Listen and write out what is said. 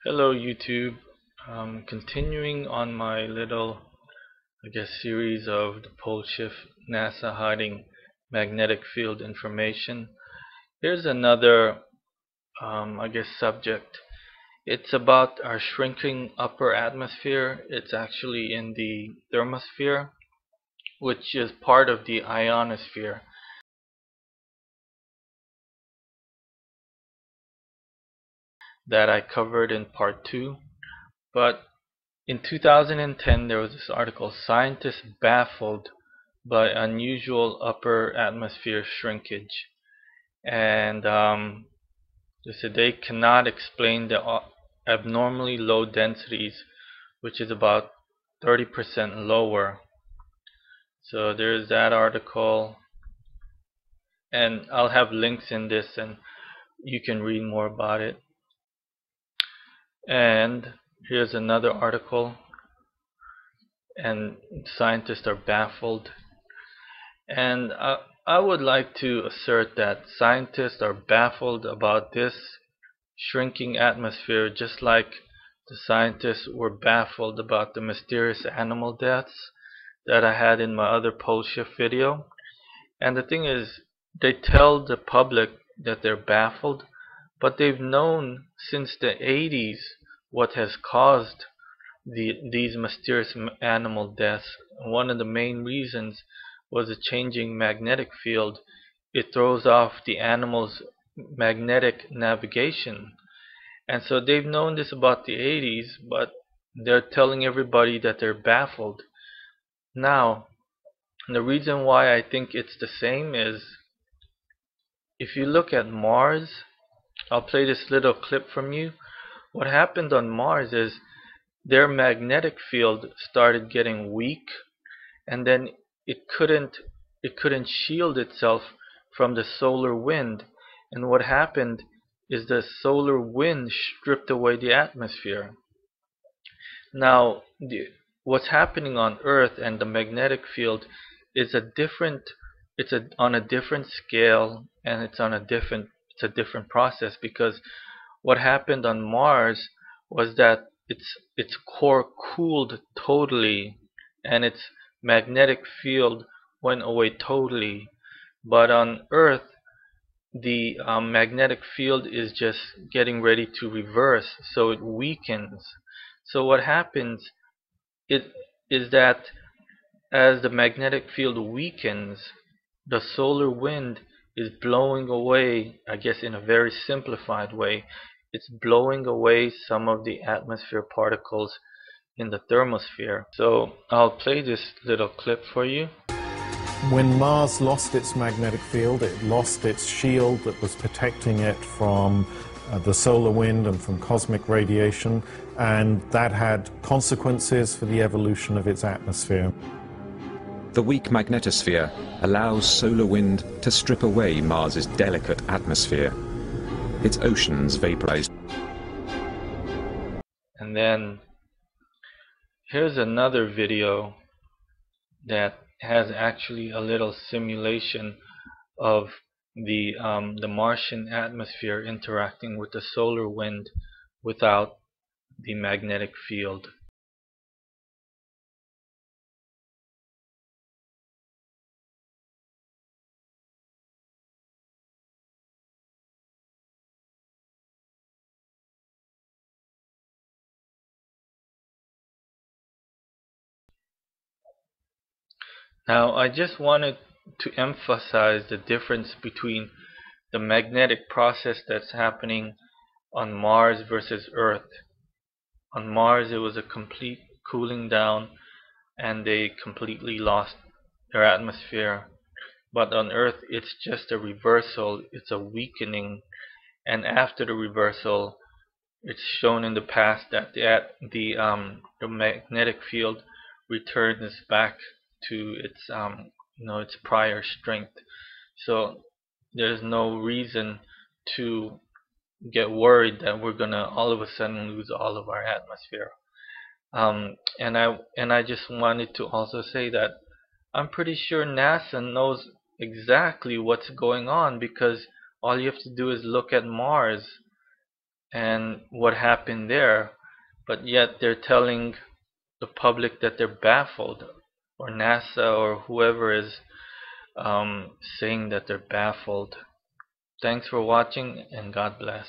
Hello YouTube. Continuing on my little, series of the pole shift NASA hiding magnetic field information. Here's another, subject. It's about our shrinking upper atmosphere. It's actually in the thermosphere, which is part of the ionosphere that I covered in part 2. But in 2010, there was this article, Scientists Baffled by Unusual Upper Atmosphere Shrinkage. And they said they cannot explain the abnormally low densities, which is about 30% lower. So there's that article, and I'll have links in this and you can read more about it. And here's another article, and scientists are baffled. And I would like to assert that scientists are baffled about this shrinking atmosphere, just like the scientists were baffled about the mysterious animal deaths that I had in my other pole shift video. And the thing is, they tell the public that they're baffled, but they've known since the 80s what has caused these mysterious animal deaths. One of the main reasons was a changing magnetic field. It throws off the animal's magnetic navigation. And so they've known this about the 80s, but they're telling everybody that they're baffled. Now, the reason why I think it's the same is if you look at Mars, I'll play this little clip from you. What happened on Mars is their magnetic field started getting weak, and then it couldn't shield itself from the solar wind. And what happened is the solar wind stripped away the atmosphere. Now, what's happening on Earth and the magnetic field is on a different scale, and it's a different process, because what happened on Mars was that its core cooled totally and its magnetic field went away totally. But on Earth, the magnetic field is just getting ready to reverse, so it weakens. So what happens is that as the magnetic field weakens, the solar wind is blowing away, I guess in a very simplified way, it's blowing away some of the atmosphere particles in the thermosphere. So I'll play this little clip for you. When Mars lost its magnetic field, it lost its shield that was protecting it from the solar wind and from cosmic radiation, and that had consequences for the evolution of its atmosphere. The weak magnetosphere allows solar wind to strip away Mars's delicate atmosphere. Its oceans vaporize. And then here's another video that has actually a little simulation of the Martian atmosphere interacting with the solar wind without the magnetic field. Now, I just wanted to emphasize the difference between the magnetic process that's happening on Mars versus Earth. On Mars, it was a complete cooling down, and they completely lost their atmosphere. But on Earth, it's just a reversal, it's a weakening, and after the reversal, it's shown in the past that the magnetic field returns back to its prior strength. So there's no reason to get worried that we're gonna all of a sudden lose all of our atmosphere. And I just wanted to also say that I'm pretty sure NASA knows exactly what's going on, because all you have to do is look at Mars. and what happened there, but yet they're telling the public that they're baffled, or NASA or whoever is saying that they're baffled. Thanks for watching, and God bless.